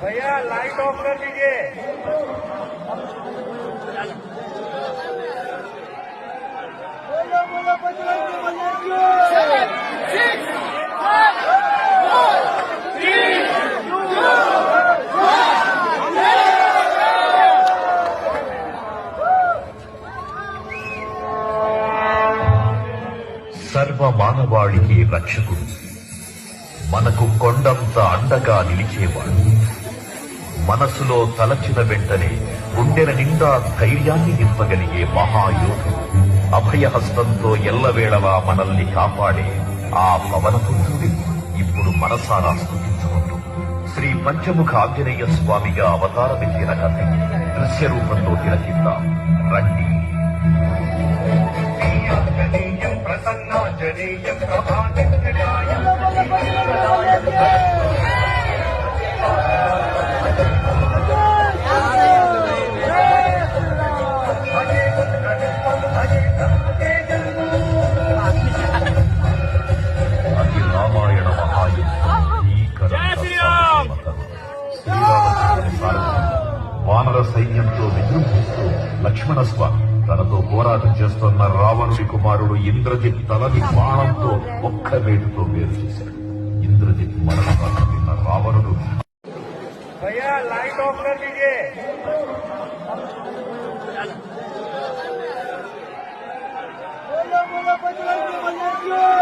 भैया light of कर दीजिए। సర్వ మానవాళికి రక్షకుడు, మనకు కొండంత అండగా నిలిచేవాడు, మనసులో తలచిన వెంటనే గుండెల నిండా ధైర్యాన్ని నింపగలిగే మహాయోధుడు, అభయహస్తంతో ఎల్లవేళలా మనల్ని కాపాడే ఆ పవనపుత్రుడి ఇప్పుడు మనసారా స్తుతించుకుంటూ శ్రీ పంచముఖ ఆంజనేయ స్వామిగా అవతారమెత్తిన కథ దృశ్య రూపంలో తిలకిద్దాం రండి. ప్రసన్నాంజనేయం అది రామాయణ మహాయుద్ధం. వానర సైన్యంతో విజృంభిస్తూ లక్ష్మణస్వామి తనతో పోరాటం చేస్తున్న రావణుడి కుమారుడు ఇంద్రజిత్ తలని బాణంతో ఒక్క వేటుతో వేరు చేశాడు. ఇంద్రజిత్ మరణం విన్న రావణుడు भैया लाइट ऑफ कर दीजिए। बोलो बोलो बजरंग बली की।